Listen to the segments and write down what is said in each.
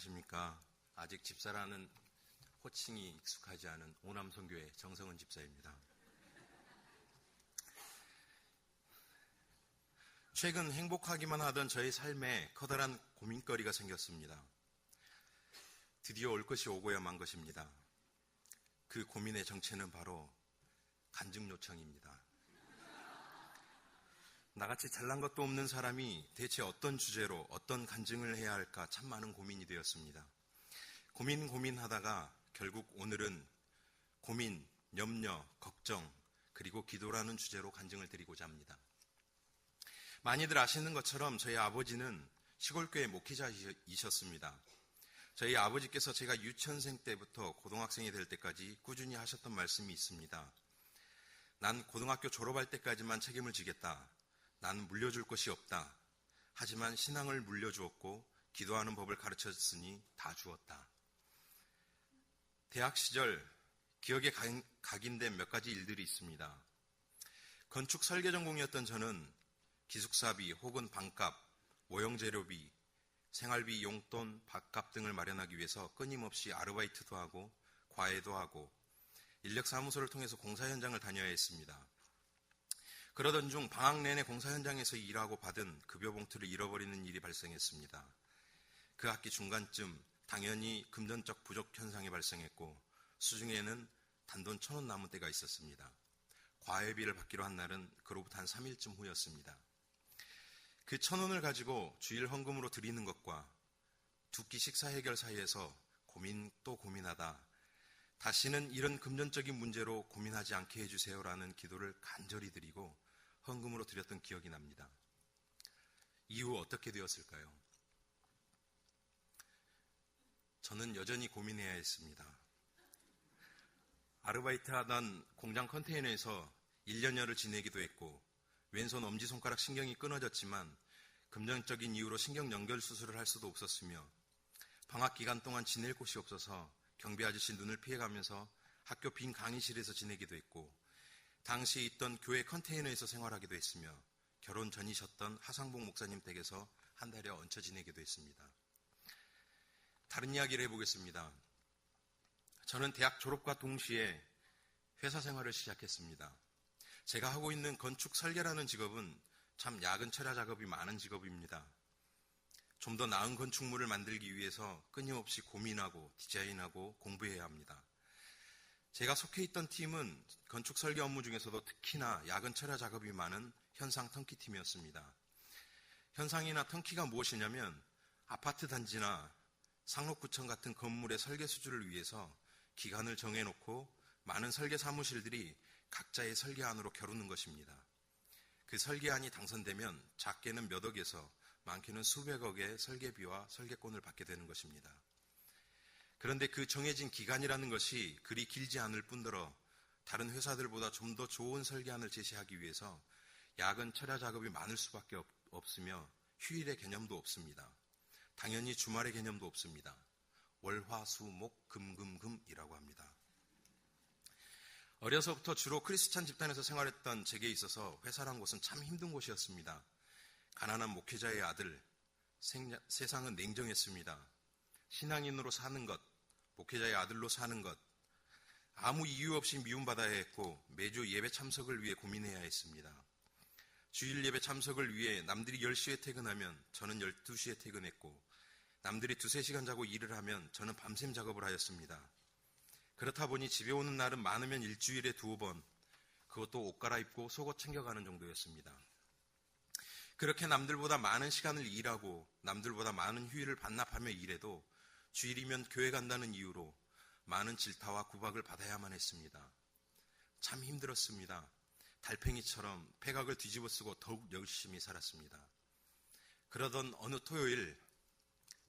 안녕하십니까. 아직 집사라는 호칭이 익숙하지 않은 오남선교회 정성은 집사입니다. 최근 행복하기만 하던 저의 삶에 커다란 고민거리가 생겼습니다. 드디어 올 것이 오고야 만 것입니다. 그 고민의 정체는 바로 간증 요청입니다. 나같이 잘난 것도 없는 사람이 대체 어떤 주제로 어떤 간증을 해야 할까 참 많은 고민이 되었습니다. 고민하다가 결국 오늘은 고민, 염려, 걱정, 그리고 기도라는 주제로 간증을 드리고자 합니다. 많이들 아시는 것처럼 저희 아버지는 시골교회 목회자이셨습니다. 저희 아버지께서 제가 유치원생 때부터 고등학생이 될 때까지 꾸준히 하셨던 말씀이 있습니다. 난 고등학교 졸업할 때까지만 책임을 지겠다. 난 물려줄 것이 없다. 하지만 신앙을 물려주었고 기도하는 법을 가르쳤으니 다 주었다. 대학 시절 기억에 각인된 몇 가지 일들이 있습니다. 건축 설계 전공이었던 저는 기숙사비 혹은 방값, 모형재료비, 생활비, 용돈, 밥값 등을 마련하기 위해서 끊임없이 아르바이트도 하고 과외도 하고 인력사무소를 통해서 공사 현장을 다녀야 했습니다. 그러던 중 방학 내내 공사 현장에서 일하고 받은 급여 봉투를 잃어버리는 일이 발생했습니다. 그 학기 중간쯤 당연히 금전적 부족 현상이 발생했고 수중에는 단돈 1,000원 남은 때가 있었습니다. 과외비를 받기로 한 날은 그로부터 한 3일쯤 후였습니다. 그 1,000원을 가지고 주일 헌금으로 드리는 것과 두 끼 식사 해결 사이에서 고민 또 고민하다 다시는 이런 금전적인 문제로 고민하지 않게 해주세요라는 기도를 간절히 드리고 헌금으로 드렸던 기억이 납니다. 이후 어떻게 되었을까요? 저는 여전히 고민해야 했습니다. 아르바이트 하던 공장 컨테이너에서 1년여를 지내기도 했고 왼손 엄지손가락 신경이 끊어졌지만 금전적인 이유로 신경 연결 수술을 할 수도 없었으며 방학 기간 동안 지낼 곳이 없어서 경비 아저씨 눈을 피해가면서 학교 빈 강의실에서 지내기도 했고 당시에 있던 교회 컨테이너에서 생활하기도 했으며 결혼 전이셨던 하상복 목사님 댁에서 한 달여 얹혀 지내기도 했습니다. 다른 이야기를 해보겠습니다. 저는 대학 졸업과 동시에 회사 생활을 시작했습니다. 제가 하고 있는 건축 설계라는 직업은 참 야근 철야 작업이 많은 직업입니다. 좀 더 나은 건축물을 만들기 위해서 끊임없이 고민하고 디자인하고 공부해야 합니다. 제가 속해 있던 팀은 건축 설계 업무 중에서도 특히나 야근 철야 작업이 많은 현상 턴키 팀이었습니다. 현상이나 턴키가 무엇이냐면 아파트 단지나 상록구청 같은 건물의 설계 수주를 위해서 기간을 정해놓고 많은 설계 사무실들이 각자의 설계안으로 겨루는 것입니다. 그 설계안이 당선되면 작게는 몇 억에서 많게는 수백억의 설계비와 설계권을 받게 되는 것입니다. 그런데 그 정해진 기간이라는 것이 그리 길지 않을 뿐더러 다른 회사들보다 좀 더 좋은 설계안을 제시하기 위해서 야근 철야 작업이 많을 수밖에 없으며 휴일의 개념도 없습니다. 당연히 주말의 개념도 없습니다. 월, 화, 수, 목, 금, 금, 금이라고 합니다. 어려서부터 주로 크리스찬 집단에서 생활했던 제게 있어서 회사란 곳은 참 힘든 곳이었습니다. 가난한 목회자의 아들, 세상은 냉정했습니다. 신앙인으로 사는 것, 목회자의 아들로 사는 것, 아무 이유 없이 미움받아야 했고 매주 예배 참석을 위해 고민해야 했습니다. 주일 예배 참석을 위해 남들이 10시에 퇴근하면 저는 12시에 퇴근했고 남들이 2-3시간 자고 일을 하면 저는 밤샘 작업을 하였습니다. 그렇다 보니 집에 오는 날은 많으면 일주일에 2번, 그것도 옷 갈아입고 속옷 챙겨가는 정도였습니다. 그렇게 남들보다 많은 시간을 일하고 남들보다 많은 휴일을 반납하며 일해도 주일이면 교회 간다는 이유로 많은 질타와 구박을 받아야만 했습니다. 참 힘들었습니다. 달팽이처럼 폐각을 뒤집어 쓰고 더욱 열심히 살았습니다. 그러던 어느 토요일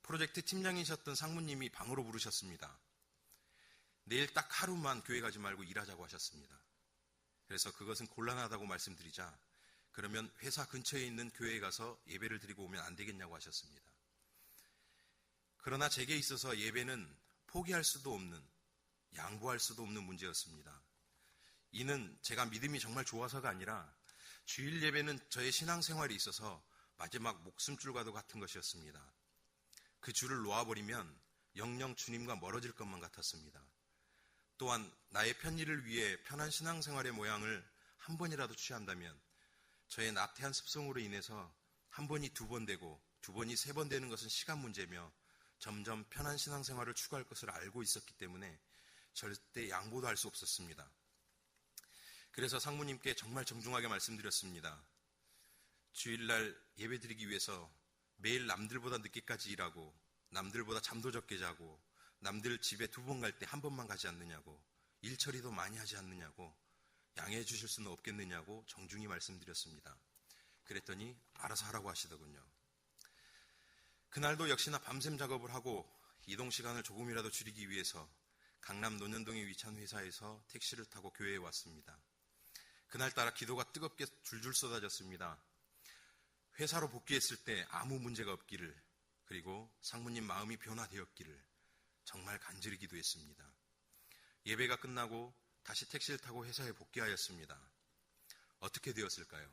프로젝트 팀장이셨던 상무님이 방으로 부르셨습니다. 내일 딱 하루만 교회 가지 말고 일하자고 하셨습니다. 그래서 그것은 곤란하다고 말씀드리자 그러면 회사 근처에 있는 교회에 가서 예배를 드리고 오면 안 되겠냐고 하셨습니다. 그러나 제게 있어서 예배는 포기할 수도 없는, 양보할 수도 없는 문제였습니다. 이는 제가 믿음이 정말 좋아서가 아니라 주일 예배는 저의 신앙생활에 있어서 마지막 목숨줄과도 같은 것이었습니다. 그 줄을 놓아버리면 영영 주님과 멀어질 것만 같았습니다. 또한 나의 편리를 위해 편한 신앙생활의 모양을 한 번이라도 취한다면 저의 나태한 습성으로 인해서 한 번이 두 번 되고 두 번이 세 번 되는 것은 시간 문제며 점점 편한 신앙생활을 추구할 것을 알고 있었기 때문에 절대 양보도 할 수 없었습니다. 그래서 상무님께 정말 정중하게 말씀드렸습니다. 주일날 예배드리기 위해서 매일 남들보다 늦게까지 일하고 남들보다 잠도 적게 자고 남들 집에 두 번 갈 때 한 번만 가지 않느냐고, 일 처리도 많이 하지 않느냐고, 양해해 주실 수는 없겠느냐고 정중히 말씀드렸습니다. 그랬더니 알아서 하라고 하시더군요. 그날도 역시나 밤샘 작업을 하고 이동 시간을 조금이라도 줄이기 위해서 강남 논현동에 위치한 회사에서 택시를 타고 교회에 왔습니다. 그날따라 기도가 뜨겁게 줄줄 쏟아졌습니다. 회사로 복귀했을 때 아무 문제가 없기를, 그리고 상무님 마음이 변화되었기를 정말 간절히 기도했습니다. 예배가 끝나고 다시 택시를 타고 회사에 복귀하였습니다. 어떻게 되었을까요?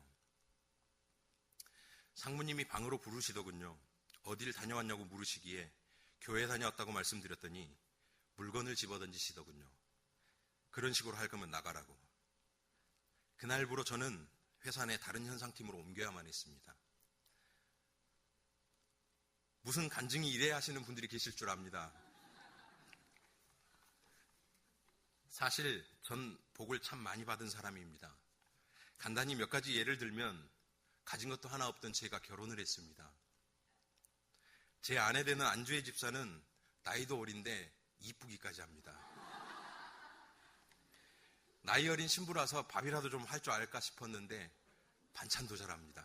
상무님이 방으로 부르시더군요. 어딜 다녀왔냐고 물으시기에 교회 다녀왔다고 말씀드렸더니 물건을 집어던지시더군요. 그런 식으로 할 거면 나가라고. 그날부로 저는 회사 내 다른 현상팀으로 옮겨야만 했습니다. 무슨 간증이 이래야 하시는 분들이 계실 줄 압니다. 사실 전 복을 참 많이 받은 사람입니다. 간단히 몇 가지 예를 들면 가진 것도 하나 없던 제가 결혼을 했습니다. 제 아내 되는 안주혜 집사는 나이도 어린데 이쁘기까지 합니다. 나이 어린 신부라서 밥이라도 좀 할 줄 알까 싶었는데 반찬도 잘합니다.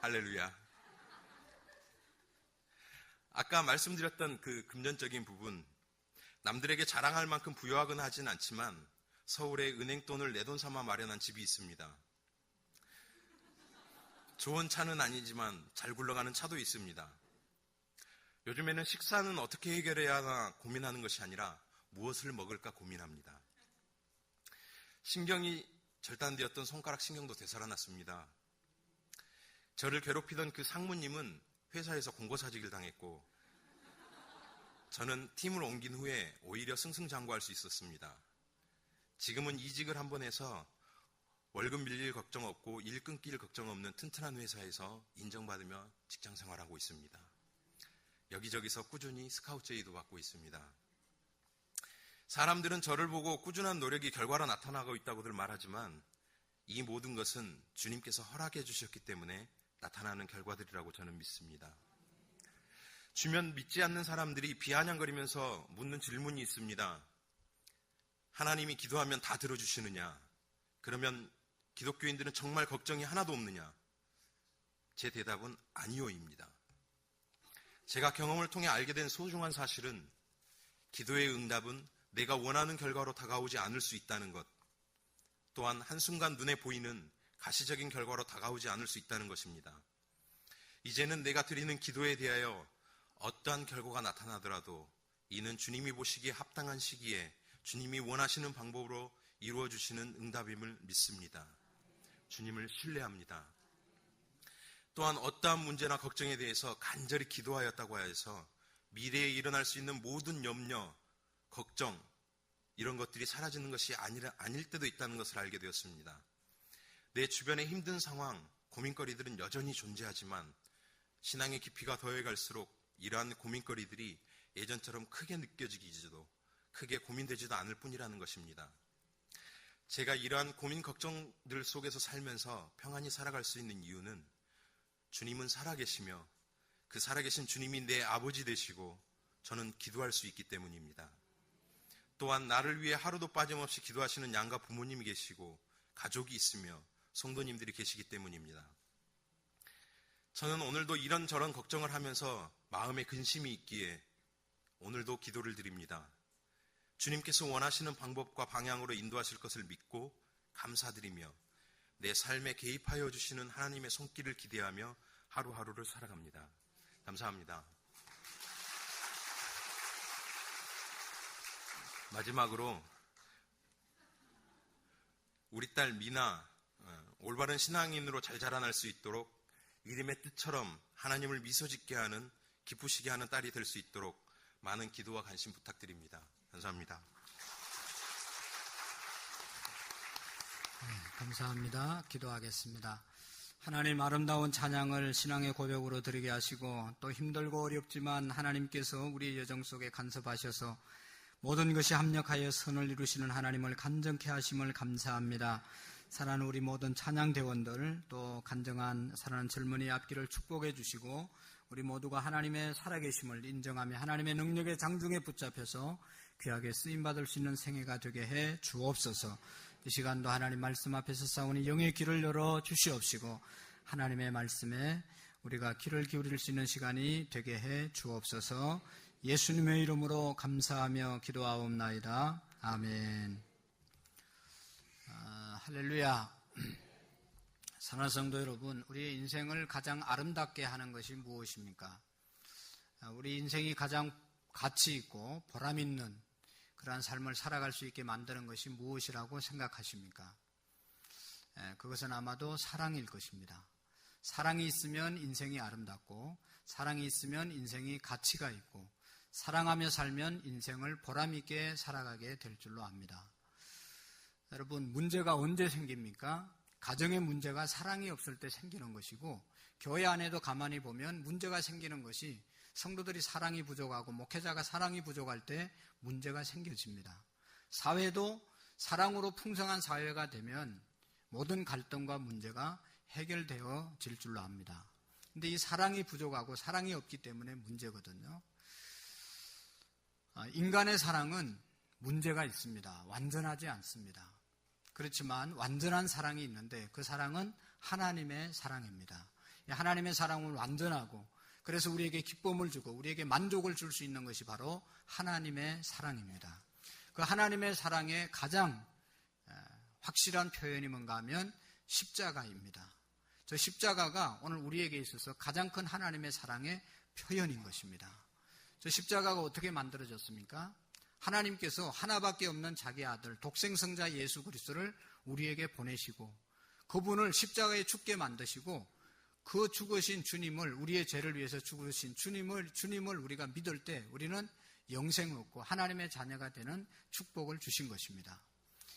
할렐루야. 아까 말씀드렸던 그 금전적인 부분, 남들에게 자랑할 만큼 부유하거나 하진 않지만 서울에 은행돈을 내 돈 삼아 마련한 집이 있습니다. 좋은 차는 아니지만 잘 굴러가는 차도 있습니다. 요즘에는 식사는 어떻게 해결해야 하나 고민하는 것이 아니라 무엇을 먹을까 고민합니다. 신경이 절단되었던 손가락 신경도 되살아났습니다. 저를 괴롭히던 그 상무님은 회사에서 공고사직을 당했고 저는 팀을 옮긴 후에 오히려 승승장구할 수 있었습니다. 지금은 이직을 한번 해서 월급 밀릴 걱정 없고 일 끊길 걱정 없는 튼튼한 회사에서 인정받으며 직장 생활하고 있습니다. 여기저기서 꾸준히 스카우트 제의도 받고 있습니다. 사람들은 저를 보고 꾸준한 노력이 결과로 나타나고 있다고들 말하지만 이 모든 것은 주님께서 허락해 주셨기 때문에 나타나는 결과들이라고 저는 믿습니다. 주변 믿지 않는 사람들이 비아냥거리면서 묻는 질문이 있습니다. 하나님이 기도하면 다 들어주시느냐? 그러면 기독교인들은 정말 걱정이 하나도 없느냐? 제 대답은 아니요입니다. 제가 경험을 통해 알게 된 소중한 사실은 기도의 응답은 내가 원하는 결과로 다가오지 않을 수 있다는 것, 또한 한순간 눈에 보이는 가시적인 결과로 다가오지 않을 수 있다는 것입니다. 이제는 내가 드리는 기도에 대하여 어떠한 결과가 나타나더라도 이는 주님이 보시기에 합당한 시기에 주님이 원하시는 방법으로 이루어 주시는 응답임을 믿습니다. 주님을 신뢰합니다. 또한 어떠한 문제나 걱정에 대해서 간절히 기도하였다고 해서 미래에 일어날 수 있는 모든 염려, 걱정, 이런 것들이 사라지는 것이 아닐 때도 있다는 것을 알게 되었습니다. 내 주변의 힘든 상황, 고민거리들은 여전히 존재하지만 신앙의 깊이가 더해갈수록 이러한 고민거리들이 예전처럼 크게 느껴지기도, 크게 고민되지도 않을 뿐이라는 것입니다. 제가 이러한 고민, 걱정들 속에서 살면서 평안히 살아갈 수 있는 이유는 주님은 살아계시며 그 살아계신 주님이 내 아버지 되시고 저는 기도할 수 있기 때문입니다. 또한 나를 위해 하루도 빠짐없이 기도하시는 양가 부모님이 계시고 가족이 있으며 성도님들이 계시기 때문입니다. 저는 오늘도 이런저런 걱정을 하면서 마음에 근심이 있기에 오늘도 기도를 드립니다. 주님께서 원하시는 방법과 방향으로 인도하실 것을 믿고 감사드리며 내 삶에 개입하여 주시는 하나님의 손길을 기대하며 하루하루를 살아갑니다. 감사합니다. 마지막으로 우리 딸 미나 올바른 신앙인으로 잘 자라날 수 있도록 이름의 뜻처럼 하나님을 미소 짓게 하는, 기쁘시게 하는 딸이 될 수 있도록 많은 기도와 관심 부탁드립니다. 감사합니다. 감사합니다. 기도하겠습니다. 하나님, 아름다운 찬양을 신앙의 고백으로 드리게 하시고 또 힘들고 어렵지만 하나님께서 우리의 여정 속에 간섭하셔서 모든 것이 합력하여 선을 이루시는 하나님을 간증케 하심을 감사합니다. 사랑하는 우리 모든 찬양대원들, 또 간증한 사랑하는 젊은이 앞길을 축복해 주시고 우리 모두가 하나님의 살아계심을 인정하며 하나님의 능력의 장중에 붙잡혀서 귀하게 쓰임받을 수 있는 생애가 되게 해 주옵소서. 이 시간도 하나님 말씀 앞에서 싸우니 영의 귀를 열어 주시옵시고 하나님의 말씀에 우리가 귀를 기울일 수 있는 시간이 되게 해 주옵소서. 예수님의 이름으로 감사하며 기도하옵나이다. 아멘. 할렐루야. 사랑하는 성도 여러분, 우리의 인생을 가장 아름답게 하는 것이 무엇입니까? 우리 인생이 가장 가치 있고 보람 있는 그러한 삶을 살아갈 수 있게 만드는 것이 무엇이라고 생각하십니까? 그것은 아마도 사랑일 것입니다. 사랑이 있으면 인생이 아름답고 사랑이 있으면 인생이 가치가 있고 사랑하며 살면 인생을 보람 있게 살아가게 될 줄로 압니다. 여러분, 문제가 언제 생깁니까? 가정의 문제가 사랑이 없을 때 생기는 것이고 교회 안에도 가만히 보면 문제가 생기는 것이 성도들이 사랑이 부족하고 목회자가 사랑이 부족할 때 문제가 생겨집니다. 사회도 사랑으로 풍성한 사회가 되면 모든 갈등과 문제가 해결되어질 줄로 압니다. 그런데 이 사랑이 부족하고 사랑이 없기 때문에 문제거든요. 인간의 사랑은 문제가 있습니다. 완전하지 않습니다. 그렇지만 완전한 사랑이 있는데 그 사랑은 하나님의 사랑입니다. 하나님의 사랑은 완전하고 그래서 우리에게 기쁨을 주고 우리에게 만족을 줄 수 있는 것이 바로 하나님의 사랑입니다. 그 하나님의 사랑의 가장 확실한 표현이 뭔가 하면 십자가입니다. 저 십자가가 오늘 우리에게 있어서 가장 큰 하나님의 사랑의 표현인 것입니다. 저 십자가가 어떻게 만들어졌습니까? 하나님께서 하나밖에 없는 자기 아들 독생성자 예수 그리스도를 우리에게 보내시고 그분을 십자가에 죽게 만드시고 그 죽으신 주님을 우리의 죄를 위해서 죽으신 주님을 우리가 믿을 때 우리는 영생을 얻고 하나님의 자녀가 되는 축복을 주신 것입니다.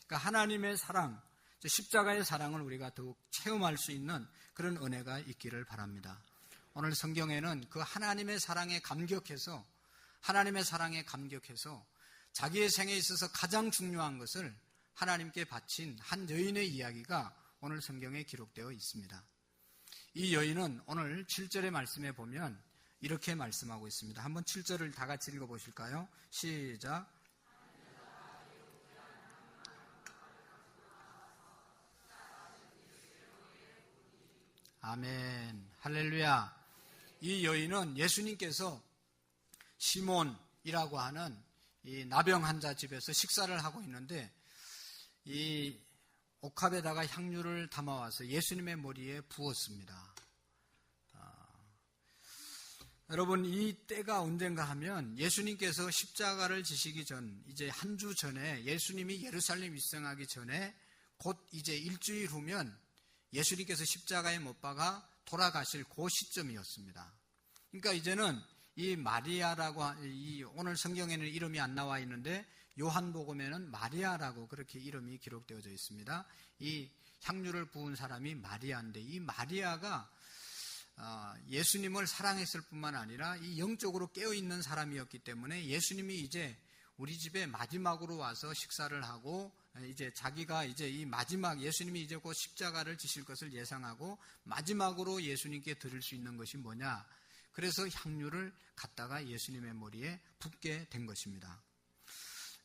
그러니까 하나님의 사랑, 십자가의 사랑을 우리가 더욱 체험할 수 있는 그런 은혜가 있기를 바랍니다. 오늘 성경에는 그 하나님의 사랑에 감격해서 자기의 생에 있어서 가장 중요한 것을 하나님께 바친 한 여인의 이야기가 오늘 성경에 기록되어 있습니다. 이 여인은 오늘 7절의 말씀에 보면 이렇게 말씀하고 있습니다. 한번 7절을 다 같이 읽어보실까요? 시작. 아멘. 할렐루야. 이 여인은 예수님께서 시몬이라고 하는 이 나병 환자 집에서 식사를 하고 있는데 이 옥합에다가 향유를 담아와서 예수님의 머리에 부었습니다. 여러분, 이 때가 언젠가 하면 예수님께서 십자가를 지시기 전, 이제 한 주 전에 예수님이 예루살렘 입성하기 전에 곧 이제 일주일 후면 예수님께서 십자가에 못 박아 돌아가실 그 시점이었습니다. 그러니까 이제는 이 마리아라고, 오늘 성경에는 이름이 안 나와 있는데 요한복음에는 마리아라고 그렇게 이름이 기록되어져 있습니다. 이 향유를 부은 사람이 마리아인데 이 마리아가 예수님을 사랑했을 뿐만 아니라 이 영적으로 깨어있는 사람이었기 때문에 예수님이 이제 우리 집에 마지막으로 와서 식사를 하고 이제 자기가 이제 이 마지막 예수님이 이제 곧 십자가를 지실 것을 예상하고 마지막으로 예수님께 드릴 수 있는 것이 뭐냐? 그래서 향유를 갖다가 예수님의 머리에 붓게 된 것입니다.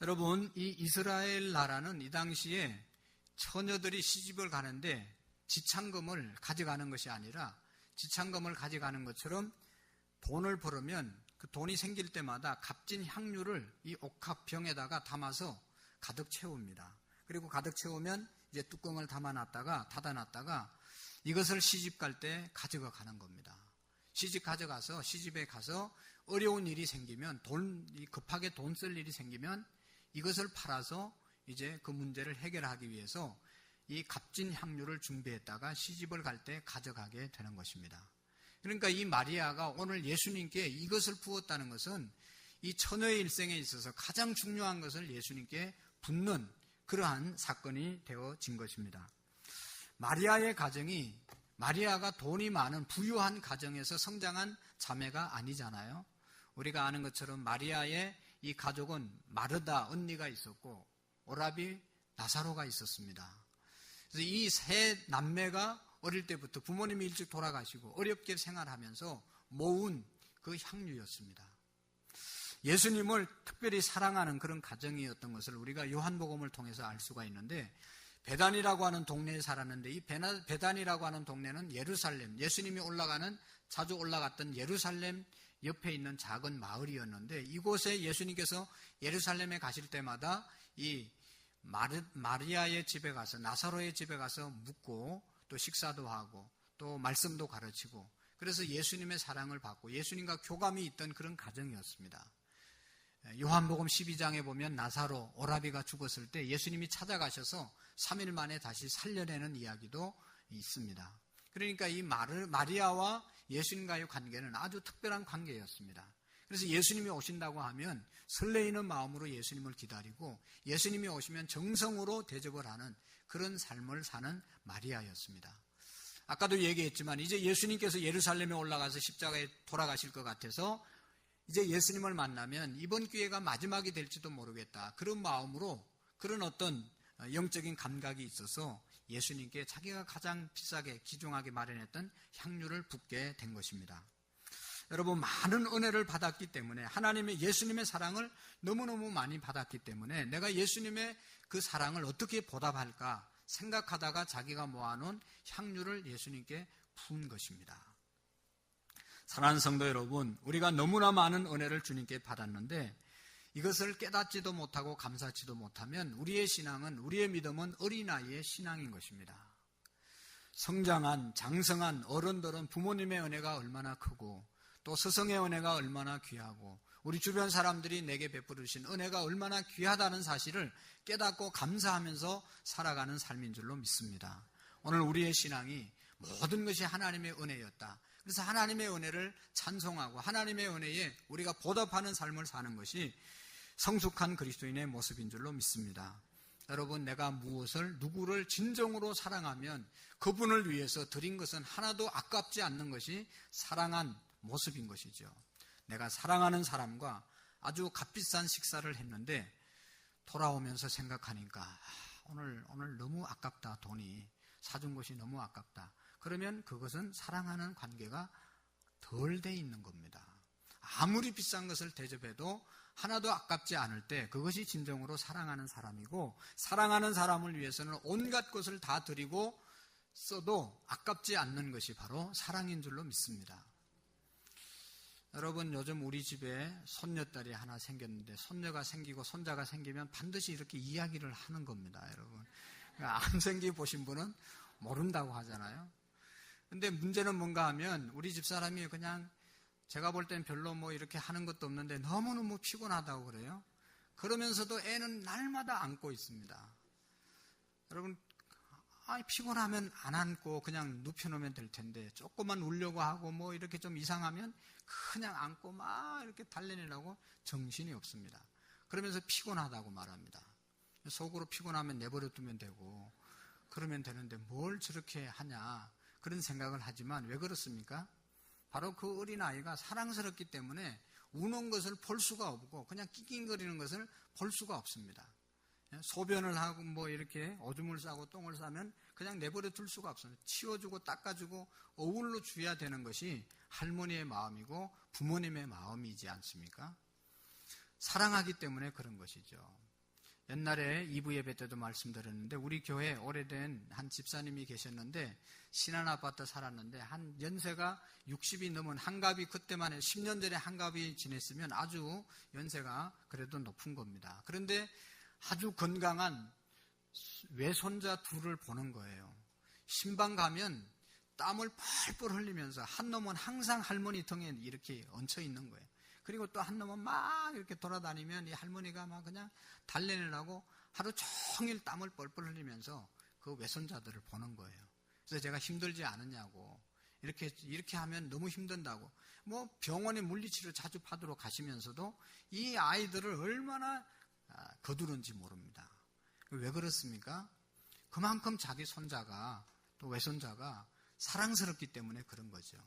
여러분, 이 이스라엘 나라는 이 당시에 처녀들이 시집을 가는데 지창금을 가져가는 것이 아니라 지창금을 가져가는 것처럼 돈을 벌으면 그 돈이 생길 때마다 값진 향유를 이 옥합병에다가 담아서 가득 채웁니다. 그리고 가득 채우면 이제 뚜껑을 닫아놨다가 이것을 시집 갈 때 가져가 가는 겁니다. 시집에 가서 어려운 일이 생기면 급하게 돈 쓸 일이 생기면 이것을 팔아서 이제 그 문제를 해결하기 위해서 이 값진 향유를 준비했다가 시집을 갈 때 가져가게 되는 것입니다. 그러니까 이 마리아가 오늘 예수님께 이것을 부었다는 것은 이 처녀의 일생에 있어서 가장 중요한 것을 예수님께 붓는 그러한 사건이 되어진 것입니다. 마리아의 가정이 마리아가 돈이 많은 부유한 가정에서 성장한 자매가 아니잖아요. 우리가 아는 것처럼 마리아의 이 가족은 마르다 언니가 있었고 오라비 나사로가 있었습니다. 그래서 이 세 남매가 어릴 때부터 부모님이 일찍 돌아가시고 어렵게 생활하면서 모은 그 향유였습니다. 예수님을 특별히 사랑하는 그런 가정이었던 것을 우리가 요한복음을 통해서 알 수가 있는데, 베단이라고 하는 동네에 살았는데 이 베단이라고 하는 동네는 예루살렘, 예수님이 자주 올라갔던 예루살렘 옆에 있는 작은 마을이었는데, 이곳에 예수님께서 예루살렘에 가실 때마다 이 마리아의 집에 가서, 나사로의 집에 가서 묵고 또 식사도 하고 또 말씀도 가르치고, 그래서 예수님의 사랑을 받고 예수님과 교감이 있던 그런 가정이었습니다. 요한복음 12장에 보면 나사로, 오라비가 죽었을 때 예수님이 찾아가셔서 3일 만에 다시 살려내는 이야기도 있습니다. 그러니까 이 마리아와 예수님과의 관계는 아주 특별한 관계였습니다. 그래서 예수님이 오신다고 하면 설레이는 마음으로 예수님을 기다리고 예수님이 오시면 정성으로 대접을 하는 그런 삶을 사는 마리아였습니다. 아까도 얘기했지만 이제 예수님께서 예루살렘에 올라가서 십자가에 돌아가실 것 같아서 이제 예수님을 만나면 이번 기회가 마지막이 될지도 모르겠다, 그런 마음으로, 그런 어떤 영적인 감각이 있어서 예수님께 자기가 가장 비싸게 귀중하게 마련했던 향유를 붓게 된 것입니다. 여러분, 많은 은혜를 받았기 때문에, 예수님의 사랑을 너무너무 많이 받았기 때문에 내가 예수님의 그 사랑을 어떻게 보답할까 생각하다가 자기가 모아놓은 향유를 예수님께 부은 것입니다. 사랑하는 성도 여러분, 우리가 너무나 많은 은혜를 주님께 받았는데 이것을 깨닫지도 못하고 감사하지도 못하면 우리의 신앙은, 우리의 믿음은 어린아이의 신앙인 것입니다. 성장한, 장성한 어른들은 부모님의 은혜가 얼마나 크고 또 스승의 은혜가 얼마나 귀하고 우리 주변 사람들이 내게 베풀으신 은혜가 얼마나 귀하다는 사실을 깨닫고 감사하면서 살아가는 삶인 줄로 믿습니다. 오늘 우리의 신앙이 모든 것이 하나님의 은혜였다, 그래서 하나님의 은혜를 찬송하고 하나님의 은혜에 우리가 보답하는 삶을 사는 것이 성숙한 그리스도인의 모습인 줄로 믿습니다. 여러분, 내가 누구를 진정으로 사랑하면 그분을 위해서 드린 것은 하나도 아깝지 않는 것이 사랑한 모습인 것이죠. 내가 사랑하는 사람과 아주 값비싼 식사를 했는데 돌아오면서 생각하니까 오늘 너무 아깝다, 돈이 사준 것이 너무 아깝다. 그러면 그것은 사랑하는 관계가 덜 돼 있는 겁니다. 아무리 비싼 것을 대접해도 하나도 아깝지 않을 때 그것이 진정으로 사랑하는 사람이고, 사랑하는 사람을 위해서는 온갖 것을 다 드리고 써도 아깝지 않는 것이 바로 사랑인 줄로 믿습니다. 여러분, 요즘 우리 집에 손녀딸이 하나 생겼는데 손녀가 생기고 손자가 생기면 반드시 이렇게 이야기를 하는 겁니다. 여러분, 안 생기 보신 분은 모른다고 하잖아요. 근데 문제는 뭔가 하면 우리 집사람이 그냥 제가 볼 땐 별로 이렇게 하는 것도 없는데 너무너무 피곤하다고 그래요. 그러면서도 애는 날마다 안고 있습니다. 여러분, 피곤하면 안 안고 그냥 눕혀놓으면 될 텐데 조금만 울려고 하고 이렇게 좀 이상하면 그냥 안고 막 이렇게 달래내려고 정신이 없습니다. 그러면서 피곤하다고 말합니다. 속으로 피곤하면 내버려 두면 되고 그러면 되는데 뭘 저렇게 하냐, 그런 생각을 하지만 왜 그렇습니까? 바로 그 어린아이가 사랑스럽기 때문에 우는 것을 볼 수가 없고 그냥 낑낑거리는 것을 볼 수가 없습니다. 소변을 하고 이렇게 오줌을 싸고 똥을 싸면 그냥 내버려 둘 수가 없습니다. 치워주고 닦아주고 어울러 줘야 되는 것이 할머니의 마음이고 부모님의 마음이지 않습니까? 사랑하기 때문에 그런 것이죠. 옛날에 2부 예배 때도 말씀드렸는데 우리 교회에 오래된 한 집사님이 계셨는데 신안 아파트 살았는데 한 연세가 60이 넘은 한갑이, 그때만 해 10년 전에 한갑이 지냈으면 아주 연세가 그래도 높은 겁니다. 그런데 아주 건강한 외손자 둘을 보는 거예요. 신방 가면 땀을 펄펄 흘리면서 한 놈은 항상 할머니 등에 이렇게 얹혀 있는 거예요. 그리고 또 한 놈은 막 이렇게 돌아다니면 이 할머니가 막 그냥 달래내려고 하루 종일 땀을 뻘뻘 흘리면서 그 외손자들을 보는 거예요. 그래서 제가 힘들지 않으냐고, 이렇게 하면 너무 힘든다고. 뭐 병원에 물리치료 자주 받으러 가시면서도 이 아이들을 얼마나 거두는지 모릅니다. 왜 그렇습니까? 그만큼 자기 손자가 또 외손자가 사랑스럽기 때문에 그런 거죠.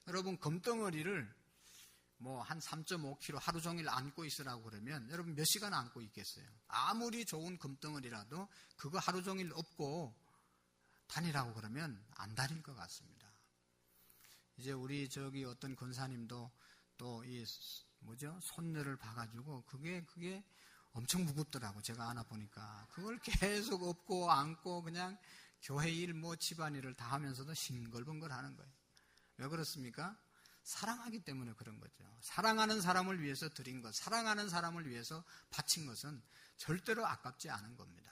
여러분, 금덩어리를 뭐 한 3.5kg 하루 종일 안고 있으라고 그러면 여러분 몇 시간 안고 있겠어요? 아무리 좋은 금덩어리라도 그거 하루 종일 업고 다니라고 그러면 안 다닐 것 같습니다. 이제 우리 어떤 권사님도 또 손녀를 봐가지고 그게 엄청 무겁더라고. 제가 안아보니까 그걸 계속 업고 안고 그냥 교회 일 집안일을 다 하면서도 싱글벙글 하는 거예요. 왜 그렇습니까? 사랑하기 때문에 그런 거죠. 사랑하는 사람을 위해서 드린 것, 사랑하는 사람을 위해서 바친 것은 절대로 아깝지 않은 겁니다.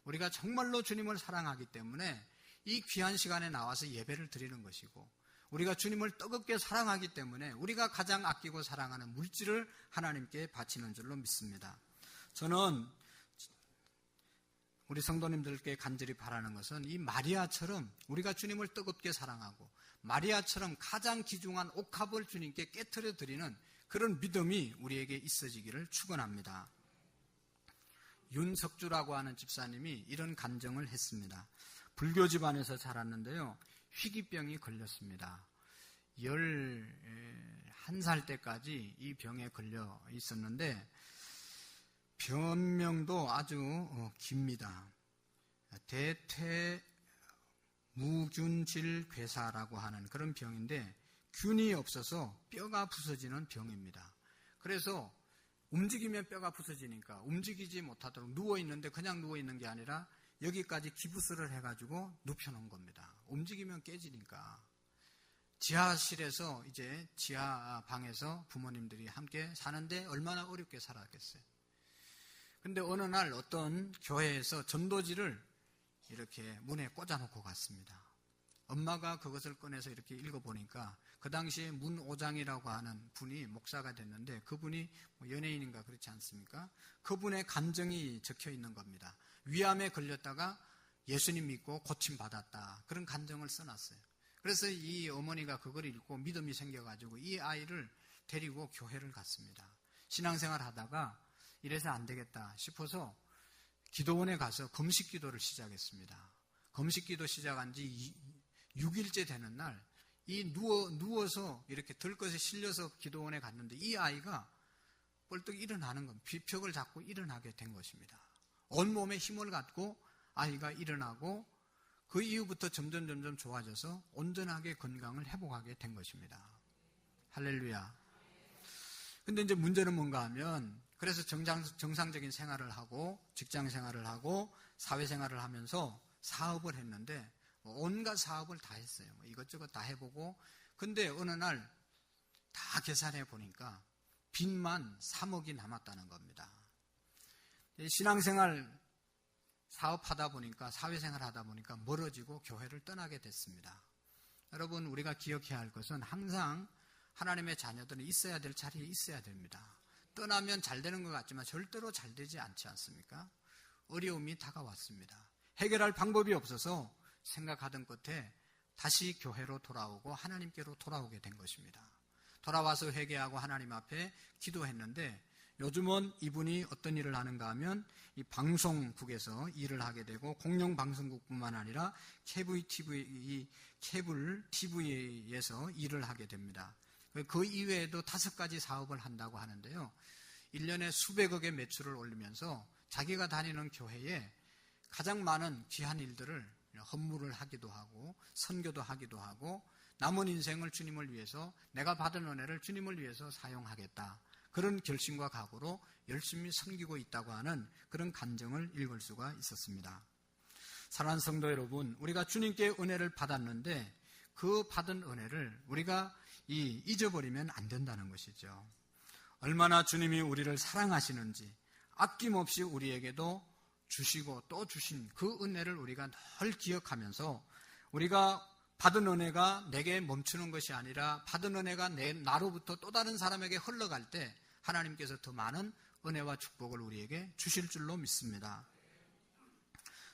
우리가 정말로 주님을 사랑하기 때문에 이 귀한 시간에 나와서 예배를 드리는 것이고, 우리가 주님을 뜨겁게 사랑하기 때문에 우리가 가장 아끼고 사랑하는 물질을 하나님께 바치는 줄로 믿습니다. 저는 우리 성도님들께 간절히 바라는 것은 이 마리아처럼 우리가 주님을 뜨겁게 사랑하고 마리아처럼 가장 귀중한 옥합을 주님께 깨트려 드리는 그런 믿음이 우리에게 있어지기를 축원합니다. 윤석주라고 하는 집사님이 이런 간증을 했습니다. 불교 집안에서 자랐는데요, 희귀병이 걸렸습니다. 11살 때까지 이 병에 걸려 있었는데 병명도 아주 깁니다. 대퇴무균질괴사라고 하는 그런 병인데 균이 없어서 뼈가 부서지는 병입니다. 그래서 움직이면 뼈가 부서지니까 움직이지 못하도록 누워있는데 그냥 누워있는 게 아니라 여기까지 기부스를 해가지고 눕혀놓은 겁니다. 움직이면 깨지니까. 지하실에서 이제 지하방에서 부모님들이 함께 사는데 얼마나 어렵게 살았겠어요. 근데 어느 날 어떤 교회에서 전도지를 이렇게 문에 꽂아놓고 갔습니다. 엄마가 그것을 꺼내서 이렇게 읽어보니까 그 당시에 문오장이라고 하는 분이 목사가 됐는데 그분이 연예인인가 그렇지 않습니까? 그분의 간증이 적혀 있는 겁니다. 위암에 걸렸다가 예수님 믿고 고침받았다. 그런 간증을 써놨어요. 그래서 이 어머니가 그걸 읽고 믿음이 생겨가지고 이 아이를 데리고 교회를 갔습니다. 신앙생활 하다가 이래서 안 되겠다 싶어서 기도원에 가서 금식 기도를 시작했습니다. 금식 기도 시작한 지 6일째 되는 날, 누워서 이렇게 들것에 실려서 기도원에 갔는데 이 아이가 벌떡 일어나는 겁니다. 벽을 잡고 일어나게 된 것입니다. 온몸에 힘을 갖고 아이가 일어나고 그 이후부터 점점 좋아져서 온전하게 건강을 회복하게 된 것입니다. 할렐루야. 근데 이제 문제는 뭔가 하면 그래서 정상적인 생활을 하고 직장 생활을 하고 사회생활을 하면서 사업을 했는데 온갖 사업을 다 했어요. 이것저것 다 해보고 근데 어느 날 다 계산해 보니까 빚만 3억이 남았다는 겁니다. 신앙생활 사업하다 보니까 사회생활 하다 보니까 멀어지고 교회를 떠나게 됐습니다. 여러분, 우리가 기억해야 할 것은 항상 하나님의 자녀들은 있어야 될 자리에 있어야 됩니다. 떠나면 잘 되는 것 같지만 절대로 잘 되지 않지 않습니까? 어려움이 다가왔습니다. 해결할 방법이 없어서 생각하던 끝에 다시 교회로 돌아오고 하나님께로 돌아오게 된 것입니다. 돌아와서 회개하고 하나님 앞에 기도했는데 요즘은 이분이 어떤 일을 하는가 하면 이 방송국에서 일을 하게 되고 공영방송국뿐만 아니라 케이블 TV에서 일을 하게 됩니다. 그 이외에도 5가지 사업을 한다고 하는데요. 1년에 수백억의 매출을 올리면서 자기가 다니는 교회에 가장 많은 귀한 일들을 헌물을 하기도 하고 선교도 하기도 하고 남은 인생을 주님을 위해서 내가 받은 은혜를 주님을 위해서 사용하겠다. 그런 결심과 각오로 열심히 섬기고 있다고 하는 그런 간증을 읽을 수가 있었습니다. 사랑하는 성도 여러분, 우리가 주님께 은혜를 받았는데 그 받은 은혜를 우리가 잊어버리면 안 된다는 것이죠. 얼마나 주님이 우리를 사랑하시는지 아낌없이 우리에게도 주시고 또 주신 그 은혜를 우리가 늘 기억하면서 우리가 받은 은혜가 내게 멈추는 것이 아니라 받은 은혜가 나로부터 또 다른 사람에게 흘러갈 때 하나님께서 더 많은 은혜와 축복을 우리에게 주실 줄로 믿습니다.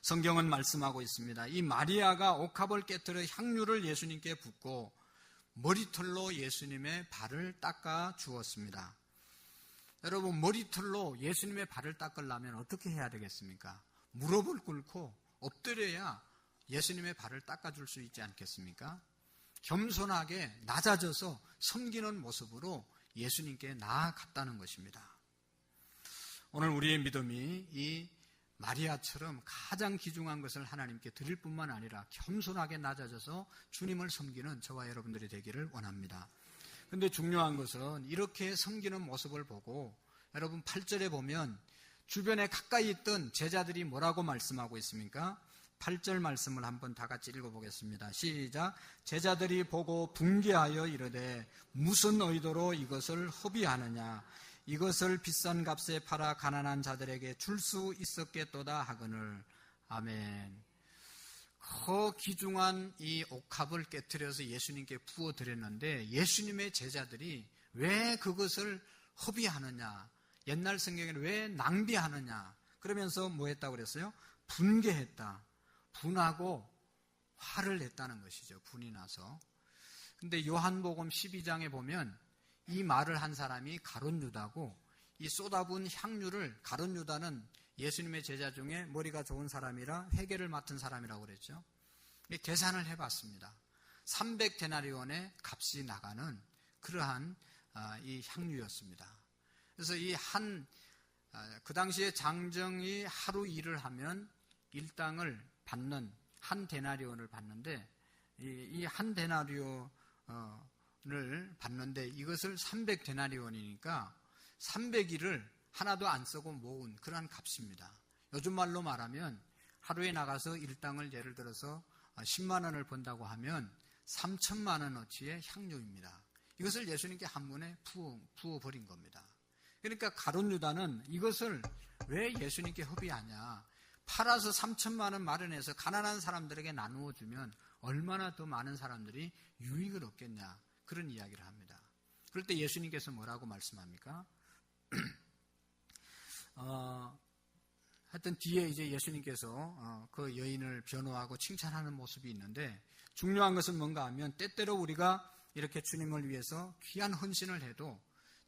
성경은 말씀하고 있습니다. 이 마리아가 옥합을 깨뜨려 향유를 예수님께 붓고 머리털로 예수님의 발을 닦아 주었습니다. 여러분, 머리털로 예수님의 발을 닦으려면 어떻게 해야 되겠습니까? 무릎을 꿇고 엎드려야 예수님의 발을 닦아줄 수 있지 않겠습니까? 겸손하게 낮아져서 섬기는 모습으로 예수님께 나아갔다는 것입니다. 오늘 우리의 믿음이 이 마리아처럼 가장 귀중한 것을 하나님께 드릴 뿐만 아니라 겸손하게 낮아져서 주님을 섬기는 저와 여러분들이 되기를 원합니다. 그런데 중요한 것은 이렇게 섬기는 모습을 보고 여러분 8절에 보면 주변에 가까이 있던 제자들이 뭐라고 말씀하고 있습니까? 8절 말씀을 한번 다 같이 읽어보겠습니다. 시작. 제자들이 보고 분개하여 이르되 무슨 의도로 이것을 허비하느냐? 이것을 비싼 값에 팔아 가난한 자들에게 줄 수 있었겠도다 하거늘. 아멘. 그 귀중한 이 옥합을 깨트려서 예수님께 부어드렸는데 예수님의 제자들이 왜 그것을 허비하느냐? 옛날 성경에는 왜 낭비하느냐? 그러면서 뭐 했다고 그랬어요? 분개했다. 분하고 화를 냈다는 것이죠. 분이 나서. 근데 요한복음 12장에 보면 이 말을 한 사람이 가룟 유다고 이 쏟아부은 향유를 가룟 유다는 예수님의 제자 중에 머리가 좋은 사람이라 회계를 맡은 사람이라고 그랬죠. 계산을 해봤습니다. 300데나리온의 값이 나가는 그러한 이 향유였습니다. 그래서 그 당시에 장정이 하루 일을 하면 일당을 받는 한 데나리온을 받는데 이 한 데나리온을 받는데 이것을 300데나리온이니까 300일을 하나도 안 쓰고 모은 그러한 값입니다. 요즘 말로 말하면 하루에 나가서 일당을 예를 들어서 10만 원을 번다고 하면 3천만 원어치의 향유입니다. 이것을 예수님께 한 번에 부어버린 겁니다. 그러니까 가룟 유다는 이것을 왜 예수님께 허비하냐? 팔아서 3천만 원 마련해서 가난한 사람들에게 나누어 주면 얼마나 더 많은 사람들이 유익을 얻겠냐? 그런 이야기를 합니다. 그럴 때 예수님께서 뭐라고 말씀합니까? 하여튼 뒤에 이제 예수님께서 그 여인을 변호하고 칭찬하는 모습이 있는데 중요한 것은 뭔가 하면 때때로 우리가 이렇게 주님을 위해서 귀한 헌신을 해도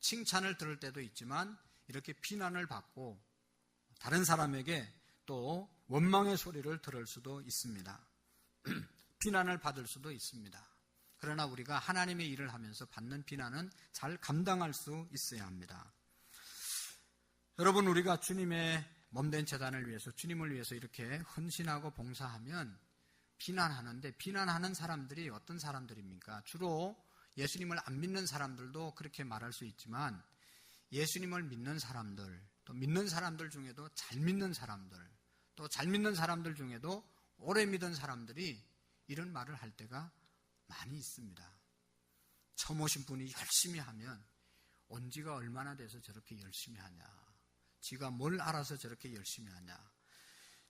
칭찬을 들을 때도 있지만 이렇게 비난을 받고 다른 사람에게 또 원망의 소리를 들을 수도 있습니다. 비난을 받을 수도 있습니다. 그러나 우리가 하나님의 일을 하면서 받는 비난은 잘 감당할 수 있어야 합니다. 여러분, 우리가 주님의 몸된 제단을 위해서 주님을 위해서 이렇게 헌신하고 봉사하면 비난하는데 비난하는 사람들이 어떤 사람들입니까? 주로 예수님을 안 믿는 사람들도 그렇게 말할 수 있지만 예수님을 믿는 사람들, 또 믿는 사람들 중에도 잘 믿는 사람들, 또 잘 믿는 사람들 중에도 오래 믿은 사람들이 이런 말을 할 때가 많이 있습니다. 처음 오신 분이 열심히 하면 온 지가 얼마나 돼서 저렇게 열심히 하냐? 지가 뭘 알아서 저렇게 열심히 하냐?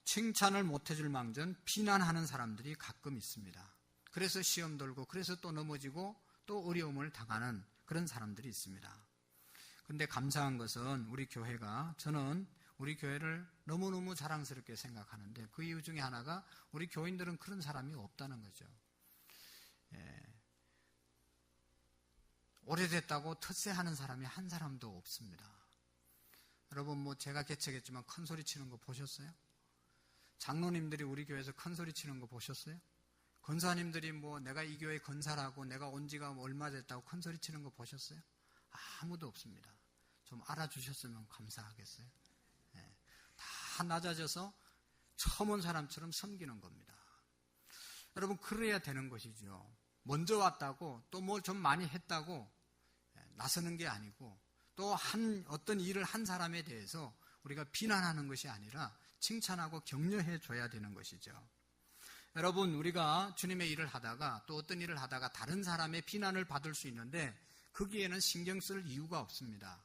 칭찬을 못 해줄 망정 비난하는 사람들이 가끔 있습니다. 그래서 시험 들고 그래서 또 넘어지고 또 어려움을 당하는 그런 사람들이 있습니다. 그런데 감사한 것은 우리 교회가 저는 우리 교회를 너무너무 자랑스럽게 생각하는데 그 이유 중에 하나가 우리 교인들은 그런 사람이 없다는 거죠. 오래됐다고 텃세하는 사람이 한 사람도 없습니다. 여러분 뭐 제가 개척했지만 큰 소리 치는 거 보셨어요? 장로님들이 우리 교회에서 큰 소리 치는 거 보셨어요? 권사님들이 뭐 내가 이 교회 건사라고 내가 온 지가 얼마 됐다고 큰 소리 치는 거 보셨어요? 아무도 없습니다. 좀 알아주셨으면 감사하겠어요. 다 낮아져서 처음 온 사람처럼 섬기는 겁니다. 여러분 그래야 되는 것이죠. 먼저 왔다고 또 뭘 좀 많이 했다고 나서는 게 아니고 또 어떤 일을 한 사람에 대해서 우리가 비난하는 것이 아니라 칭찬하고 격려해 줘야 되는 것이죠. 여러분 우리가 주님의 일을 하다가 또 어떤 일을 하다가 다른 사람의 비난을 받을 수 있는데 거기에는 신경 쓸 이유가 없습니다.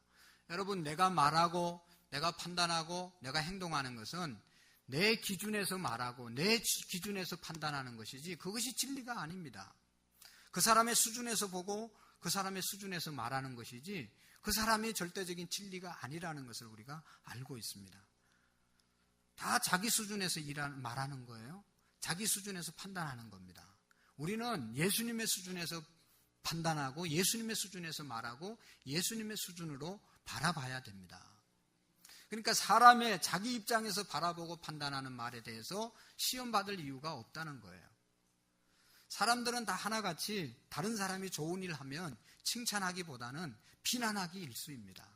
여러분 내가 말하고 내가 판단하고 내가 행동하는 것은 내 기준에서 말하고 내 기준에서 판단하는 것이지 그것이 진리가 아닙니다. 그 사람의 수준에서 보고 그 사람의 수준에서 말하는 것이지 그 사람의 절대적인 진리가 아니라는 것을 우리가 알고 있습니다. 다 자기 수준에서 말하는 거예요. 자기 수준에서 판단하는 겁니다. 우리는 예수님의 수준에서 판단하고 예수님의 수준에서 말하고 예수님의 수준으로 바라봐야 됩니다. 그러니까 사람의 자기 입장에서 바라보고 판단하는 말에 대해서 시험받을 이유가 없다는 거예요. 사람들은 다 하나같이 다른 사람이 좋은 일 하면 칭찬하기보다는 비난하기 일쑤입니다.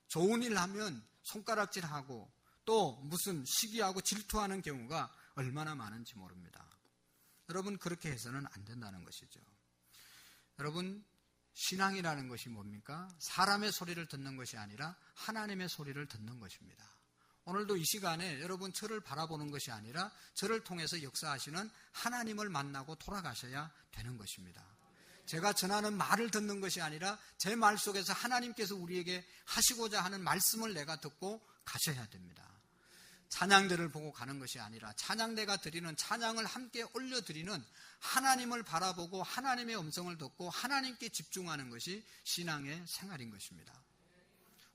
좋은 일 하면 손가락질하고 또 무슨 시기하고 질투하는 경우가 얼마나 많은지 모릅니다. 여러분, 그렇게 해서는 안 된다는 것이죠. 여러분, 신앙이라는 것이 뭡니까? 사람의 소리를 듣는 것이 아니라 하나님의 소리를 듣는 것입니다. 오늘도 이 시간에 여러분 저를 바라보는 것이 아니라 저를 통해서 역사하시는 하나님을 만나고 돌아가셔야 되는 것입니다. 제가 전하는 말을 듣는 것이 아니라 제 말 속에서 하나님께서 우리에게 하시고자 하는 말씀을 내가 듣고 가셔야 됩니다. 찬양대를 보고 가는 것이 아니라 찬양대가 드리는 찬양을 함께 올려드리는 하나님을 바라보고 하나님의 음성을 듣고 하나님께 집중하는 것이 신앙의 생활인 것입니다.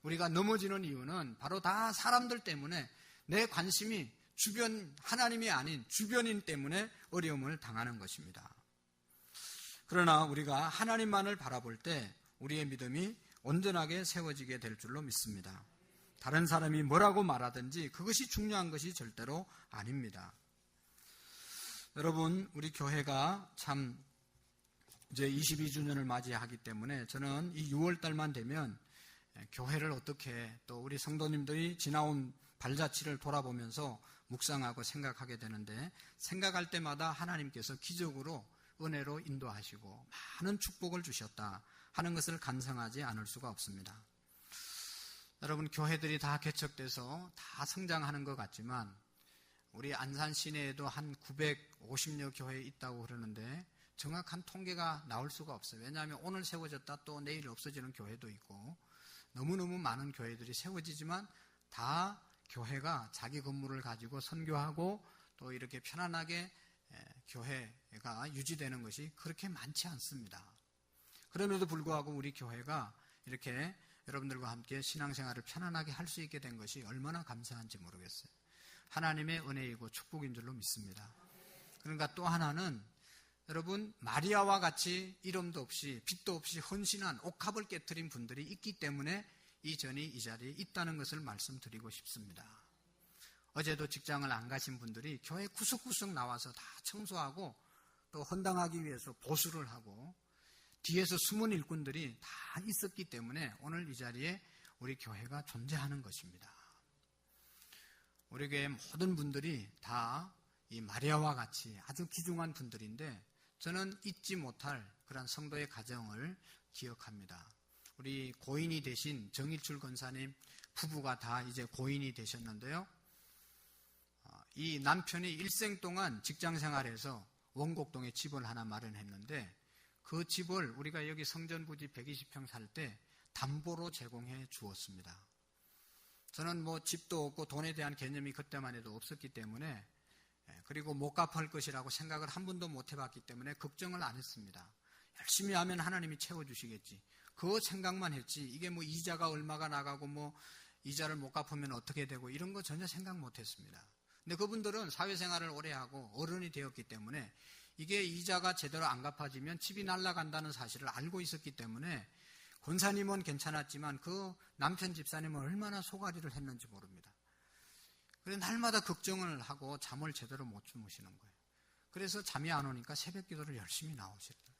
우리가 넘어지는 이유는 바로 다 사람들 때문에 내 관심이 하나님이 아닌 주변인 때문에 어려움을 당하는 것입니다. 그러나 우리가 하나님만을 바라볼 때 우리의 믿음이 온전하게 세워지게 될 줄로 믿습니다. 다른 사람이 뭐라고 말하든지 그것이 중요한 것이 절대로 아닙니다. 여러분, 우리 교회가 참 이제 22주년을 맞이하기 때문에 저는 이 6월달만 되면 교회를 어떻게 또 우리 성도님들이 지나온 발자취를 돌아보면서 묵상하고 생각하게 되는데, 생각할 때마다 하나님께서 기적으로 은혜로 인도하시고 많은 축복을 주셨다 하는 것을 간성하지 않을 수가 없습니다. 여러분, 교회들이 다 개척돼서 다 성장하는 것 같지만 우리 안산 시내에도 한 950여 교회 있다고 그러는데 정확한 통계가 나올 수가 없어요. 왜냐하면 오늘 세워졌다 또 내일 없어지는 교회도 있고 너무너무 많은 교회들이 세워지지만 다 교회가 자기 건물을 가지고 선교하고 또 이렇게 편안하게 교회가 유지되는 것이 그렇게 많지 않습니다. 그럼에도 불구하고 우리 교회가 이렇게 여러분들과 함께 신앙생활을 편안하게 할 수 있게 된 것이 얼마나 감사한지 모르겠어요. 하나님의 은혜이고 축복인 줄로 믿습니다. 그러니까 또 하나는 여러분, 마리아와 같이 이름도 없이 빛도 없이 헌신한 옥합을 깨트린 분들이 있기 때문에 이 전이 이 자리에 있다는 것을 말씀드리고 싶습니다. 어제도 직장을 안 가신 분들이 교회 구석구석 나와서 다 청소하고 또 헌당하기 위해서 보수를 하고 뒤에서 숨은 일꾼들이 다 있었기 때문에 오늘 이 자리에 우리 교회가 존재하는 것입니다. 우리 교회 모든 분들이 다 이 마리아와 같이 아주 귀중한 분들인데 저는 잊지 못할 그런 성도의 가정을 기억합니다. 우리 고인이 되신 정일출 권사님 부부가 다 이제 고인이 되셨는데요. 이 남편이 일생 동안 직장 생활에서 원곡동에 집을 하나 마련했는데 그 집을 우리가 여기 성전 부지 120평 살 때 담보로 제공해 주었습니다. 저는 뭐 집도 없고 돈에 대한 개념이 그때만 해도 없었기 때문에, 그리고 못 갚을 것이라고 생각을 한 번도 못 해봤기 때문에 걱정을 안 했습니다. 열심히 하면 하나님이 채워주시겠지. 그 생각만 했지 이게 뭐 이자가 얼마가 나가고 뭐 이자를 못 갚으면 어떻게 되고 이런 거 전혀 생각 못 했습니다. 근데 그분들은 사회생활을 오래 하고 어른이 되었기 때문에 이게 이자가 제대로 안 갚아지면 집이 날아간다는 사실을 알고 있었기 때문에 권사님은 괜찮았지만 그 남편 집사님은 얼마나 소가리를 했는지 모릅니다. 그래서 날마다 걱정을 하고 잠을 제대로 못 주무시는 거예요. 그래서 잠이 안 오니까 새벽 기도를 열심히 나오시더라고요.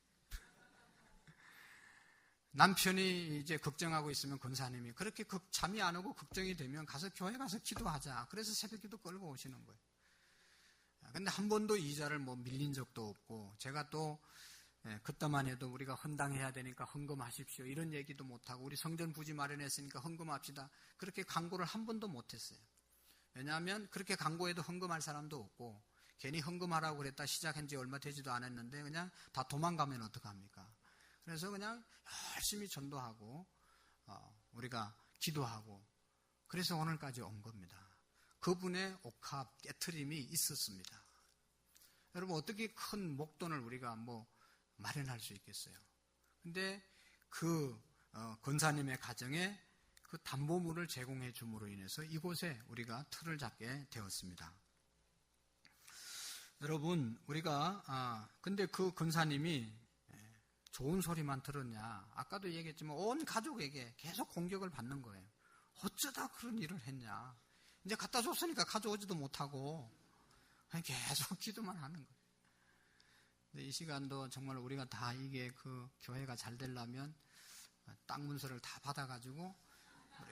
남편이 이제 걱정하고 있으면 권사님이 그렇게 잠이 안 오고 걱정이 되면 가서 교회 가서 기도하자. 그래서 새벽 기도 끌고 오시는 거예요. 근데 한 번도 이자를 뭐 밀린 적도 없고, 제가 또 그때만 해도 우리가 헌당해야 되니까 헌금하십시오 이런 얘기도 못하고, 우리 성전 부지 마련했으니까 헌금합시다 그렇게 강구를 한 번도 못했어요. 왜냐하면 그렇게 강구해도 헌금할 사람도 없고, 괜히 헌금하라고 그랬다 시작한 지 얼마 되지도 않았는데 그냥 다 도망가면 어떡합니까? 그래서 그냥 열심히 전도하고 우리가 기도하고, 그래서 오늘까지 온 겁니다. 그분의 옥합 깨트림이 있었습니다. 여러분, 어떻게 큰 목돈을 우리가 뭐 마련할 수 있겠어요? 근데 그 권사님의 가정에 그 담보물을 제공해 줌으로 인해서 이곳에 우리가 틀을 잡게 되었습니다. 여러분, 우리가 근데 그 근사님이 좋은 소리만 들었냐? 아까도 얘기했지만 온 가족에게 계속 공격을 받는 거예요. 어쩌다 그런 일을 했냐? 이제 갖다 줬으니까 가져오지도 못하고 계속 기도만 하는 거예요. 근데 이 시간도 정말 우리가 다 이게 그 교회가 잘 되려면 땅 문서를 다 받아가지고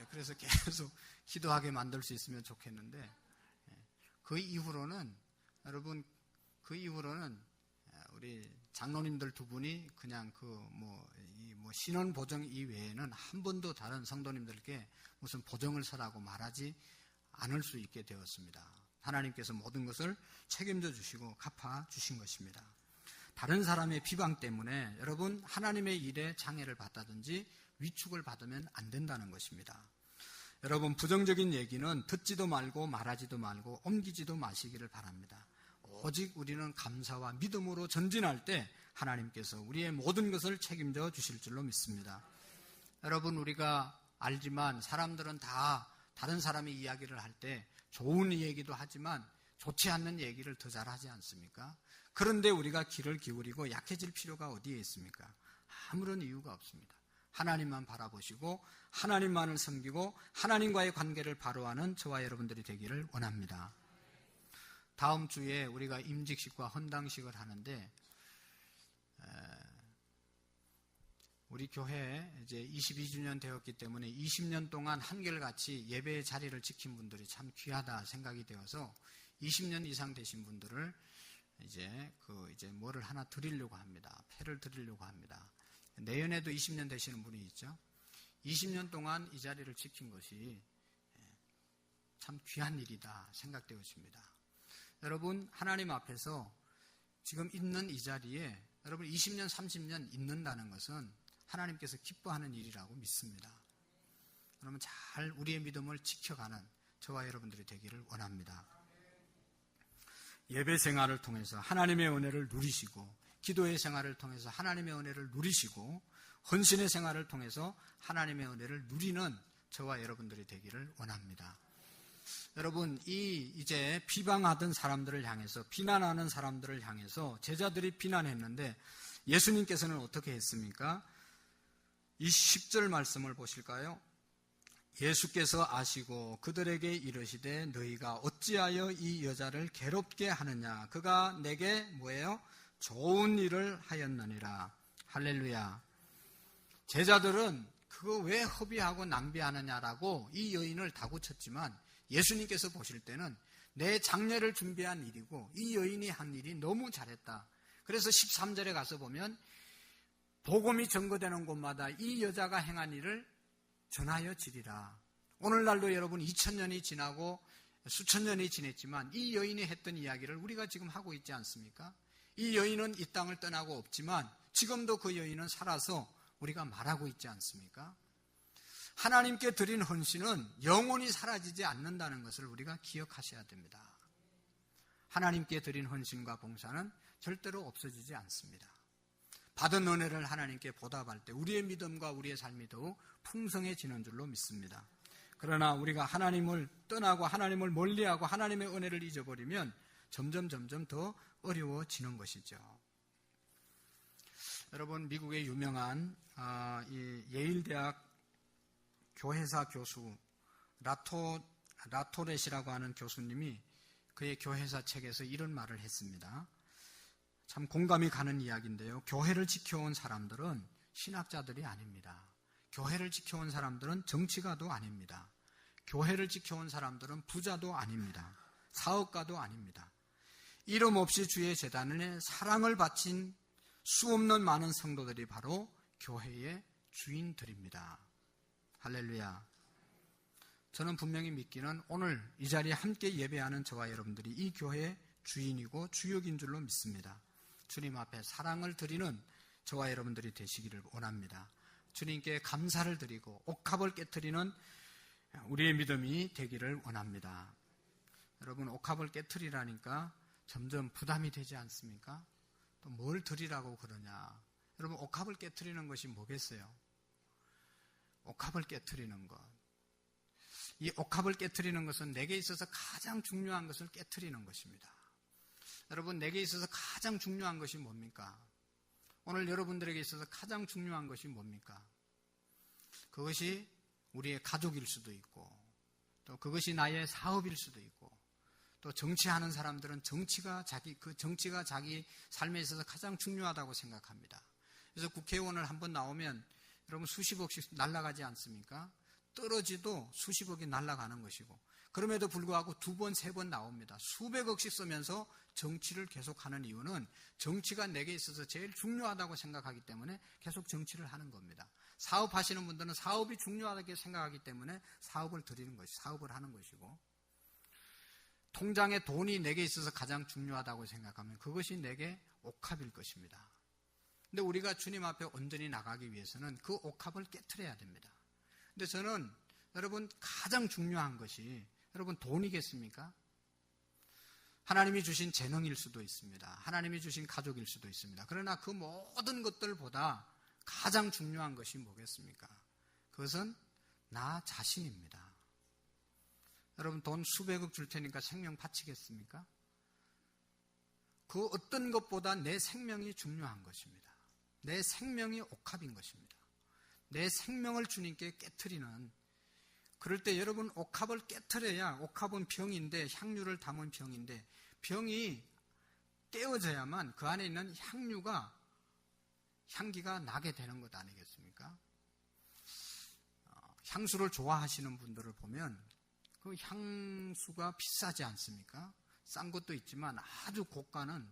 그래서 계속 기도하게 만들 수 있으면 좋겠는데, 그 이후로는 여러분, 우리 장로님들 두 분이 그냥 신원 보정 이외에는 한 번도 다른 성도님들께 무슨 보정을 서라고 말하지 않을 수 있게 되었습니다. 하나님께서 모든 것을 책임져 주시고 갚아 주신 것입니다. 다른 사람의 비방 때문에 여러분, 하나님의 일에 장애를 받다든지 위축을 받으면 안 된다는 것입니다. 여러분, 부정적인 얘기는 듣지도 말고 말하지도 말고 옮기지도 마시기를 바랍니다. 오직 우리는 감사와 믿음으로 전진할 때 하나님께서 우리의 모든 것을 책임져 주실 줄로 믿습니다. 여러분, 우리가 알지만 사람들은 다 다른 사람의 이야기를 할 때 좋은 얘기도 하지만 좋지 않는 얘기를 더 잘하지 않습니까? 그런데 우리가 귀를 기울이고 약해질 필요가 어디에 있습니까? 아무런 이유가 없습니다. 하나님만 바라보시고 하나님만을 섬기고 하나님과의 관계를 바로하는 저와 여러분들이 되기를 원합니다. 다음 주에 우리가 임직식과 헌당식을 하는데, 우리 교회 이제 22주년 되었기 때문에 20년 동안 한결같이 예배의 자리를 지킨 분들이 참 귀하다 생각이 되어서 20년 이상 되신 분들을 이제 뭐를 하나 드리려고 합니다. 패를 드리려고 합니다. 내년에도 20년 되시는 분이 있죠. 20년 동안 이 자리를 지킨 것이 참 귀한 일이다 생각되어집니다. 여러분, 하나님 앞에서 지금 있는 이 자리에 여러분 20년, 30년 있는다는 것은 하나님께서 기뻐하는 일이라고 믿습니다. 여러분, 잘 우리의 믿음을 지켜가는 저와 여러분들이 되기를 원합니다. 예배 생활을 통해서 하나님의 은혜를 누리시고, 기도의 생활을 통해서 하나님의 은혜를 누리시고, 헌신의 생활을 통해서 하나님의 은혜를 누리는 저와 여러분들이 되기를 원합니다. 여러분, 이제 비방하던 사람들을 향해서, 비난하는 사람들을 향해서 제자들이 비난했는데 예수님께서는 어떻게 했습니까? 이 10절 말씀을 보실까요? 예수께서 아시고 그들에게 이르시되 너희가 어찌하여 이 여자를 괴롭게 하느냐? 그가 내게 뭐예요? 좋은 일을 하였느니라. 할렐루야. 제자들은 그거 왜 허비하고 낭비하느냐라고 이 여인을 다구쳤지만 예수님께서 보실 때는 내 장례를 준비한 일이고 이 여인이 한 일이 너무 잘했다. 그래서 13절에 가서 보면 복음이 전거되는 곳마다 이 여자가 행한 일을 전하여 지리라. 오늘날도 여러분 2000년이 지나고 수천 년이 지냈지만 이 여인이 했던 이야기를 우리가 지금 하고 있지 않습니까? 이 여인은 이 땅을 떠나고 없지만 지금도 그 여인은 살아서 우리가 말하고 있지 않습니까? 하나님께 드린 헌신은 영원히 사라지지 않는다는 것을 우리가 기억하셔야 됩니다. 하나님께 드린 헌신과 봉사는 절대로 없어지지 않습니다. 받은 은혜를 하나님께 보답할 때 우리의 믿음과 우리의 삶이 더욱 풍성해지는 줄로 믿습니다. 그러나 우리가 하나님을 떠나고 하나님을 멀리하고 하나님의 은혜를 잊어버리면 점점 더 어려워지는 것이죠. 여러분, 미국의 유명한 이 예일대학 교회사 교수 라토렛이라고 하는 교수님이 그의 교회사 책에서 이런 말을 했습니다. 참 공감이 가는 이야기인데요. 교회를 지켜온 사람들은 신학자들이 아닙니다. 교회를 지켜온 사람들은 정치가도 아닙니다. 교회를 지켜온 사람들은 부자도 아닙니다. 사업가도 아닙니다. 이름 없이 주의 재단에 사랑을 바친 수없는 많은 성도들이 바로 교회의 주인들입니다. 할렐루야. 저는 분명히 믿기는 오늘 이 자리에 함께 예배하는 저와 여러분들이 이 교회의 주인이고 주역인 줄로 믿습니다. 주님 앞에 사랑을 드리는 저와 여러분들이 되시기를 원합니다. 주님께 감사를 드리고 옥합을 깨트리는 우리의 믿음이 되기를 원합니다. 여러분, 옥합을 깨트리라니까 점점 부담이 되지 않습니까? 또 뭘 드리라고 그러냐? 여러분, 옥합을 깨트리는 것이 뭐겠어요? 옥합을 깨트리는 것. 이 옥합을 깨트리는 것은 내게 있어서 가장 중요한 것을 깨트리는 것입니다. 여러분, 내게 있어서 가장 중요한 것이 뭡니까? 오늘 여러분들에게 있어서 가장 중요한 것이 뭡니까? 그것이 우리의 가족일 수도 있고, 또 그것이 나의 사업일 수도 있고, 또 정치하는 사람들은 정치가 자기 삶에 있어서 가장 중요하다고 생각합니다. 그래서 국회의원을 한번 나오면 여러분 수십억씩 날아가지 않습니까? 떨어지도 수십억이 날아가는 것이고, 그럼에도 불구하고 2번, 3번 나옵니다. 수백억씩 쓰면서 정치를 계속하는 이유는 정치가 내게 있어서 제일 중요하다고 생각하기 때문에 계속 정치를 하는 겁니다. 사업하시는 분들은 사업이 중요하다고 생각하기 때문에 사업을 하는 것이고, 통장에 돈이 내게 있어서 가장 중요하다고 생각하면 그것이 내게 옥합일 것입니다. 근데 우리가 주님 앞에 온전히 나가기 위해서는 그 옥합을 깨트려야 됩니다. 근데 저는 여러분 가장 중요한 것이 여러분 돈이겠습니까? 하나님이 주신 재능일 수도 있습니다. 하나님이 주신 가족일 수도 있습니다. 그러나 그 모든 것들보다 가장 중요한 것이 뭐겠습니까? 그것은 나 자신입니다. 여러분 돈 수백억 줄 테니까 생명 바치겠습니까? 그 어떤 것보다 내 생명이 중요한 것입니다. 내 생명이 옥합인 것입니다. 내 생명을 주님께 깨트리는, 그럴 때 여러분 옥합을 깨트려야, 옥합은 병인데 향유를 담은 병인데 병이 깨어져야만 그 안에 있는 향기가 나게 되는 것 아니겠습니까? 향수를 좋아하시는 분들을 보면 그 향수가 비싸지 않습니까? 싼 것도 있지만 아주 고가는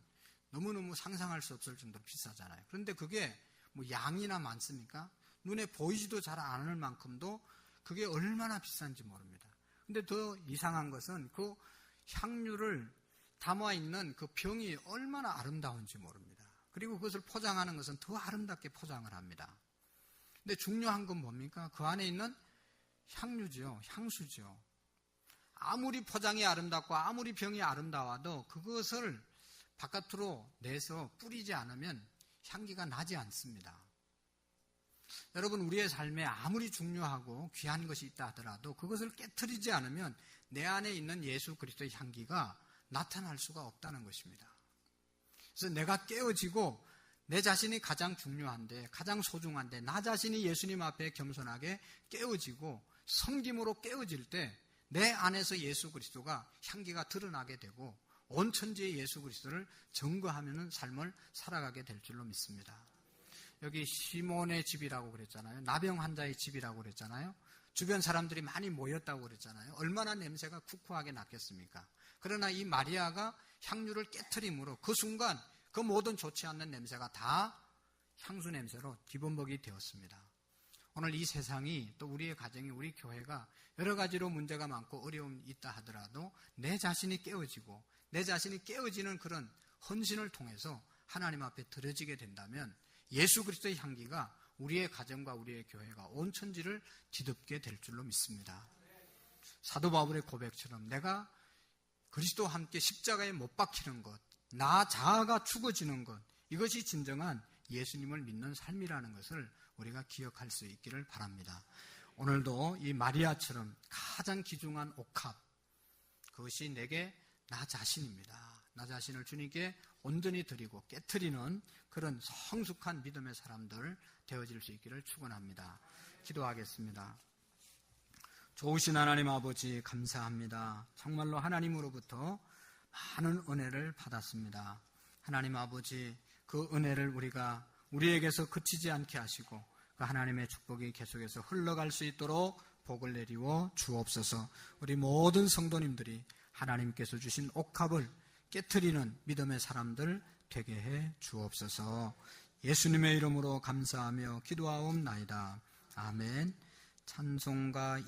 너무너무 상상할 수 없을 정도로 비싸잖아요. 그런데 그게 뭐 양이나 많습니까? 눈에 보이지도 잘 않을 만큼도 그게 얼마나 비싼지 모릅니다. 근데 더 이상한 것은 그 향유를 담아있는 그 병이 얼마나 아름다운지 모릅니다. 그리고 그것을 포장하는 것은 더 아름답게 포장을 합니다. 근데 중요한 건 뭡니까? 그 안에 있는 향유죠. 향수죠. 아무리 포장이 아름답고 아무리 병이 아름다워도 그것을 바깥으로 내서 뿌리지 않으면 향기가 나지 않습니다. 여러분 우리의 삶에 아무리 중요하고 귀한 것이 있다 하더라도 그것을 깨트리지 않으면 내 안에 있는 예수 그리스도의 향기가 나타날 수가 없다는 것입니다. 그래서 내가 깨어지고 내 자신이 가장 중요한데, 가장 소중한데, 나 자신이 예수님 앞에 겸손하게 깨어지고 섬김으로 깨어질 때 내 안에서 예수 그리스도가 향기가 드러나게 되고 온 천지의 예수 그리스도를 증거하는 삶을 살아가게 될 줄로 믿습니다. 여기 시몬의 집이라고 그랬잖아요. 나병 환자의 집이라고 그랬잖아요. 주변 사람들이 많이 모였다고 그랬잖아요. 얼마나 냄새가 쿠쿠하게 났겠습니까? 그러나 이 마리아가 향유를 깨트림으로 그 순간 그 모든 좋지 않는 냄새가 다 향수 냄새로 기본복이 되었습니다. 오늘 이 세상이, 또 우리의 가정이, 우리 교회가 여러 가지로 문제가 많고 어려움이 있다 하더라도 내 자신이 깨어지고 내 자신이 깨어지는 그런 헌신을 통해서 하나님 앞에 드려지게 된다면 예수 그리스도의 향기가 우리의 가정과 우리의 교회가 온 천지를 뒤덮게 될 줄로 믿습니다. 사도 바울의 고백처럼 내가 그리스도와 함께 십자가에 못 박히는 것, 나 자아가 죽어지는 것, 이것이 진정한 예수님을 믿는 삶이라는 것을 우리가 기억할 수 있기를 바랍니다. 오늘도 이 마리아처럼 가장 귀중한 옥합, 그것이 내게 나 자신입니다. 나 자신을 주님께 온전히 드리고 깨트리는 그런 성숙한 믿음의 사람들 되어질 수 있기를 축원합니다. 기도하겠습니다. 좋으신 하나님 아버지 감사합니다. 정말로 하나님으로부터 많은 은혜를 받았습니다. 하나님 아버지, 그 은혜를 우리에게서 그치지 않게 하시고 그 하나님의 축복이 계속해서 흘러갈 수 있도록 복을 내리워 주옵소서. 우리 모든 성도님들이 하나님께서 주신 옥합을 깨트리는 믿음의 사람들 되게 해 주옵소서. 예수님의 이름으로 감사하며 기도하옵나이다. 아멘. 찬송가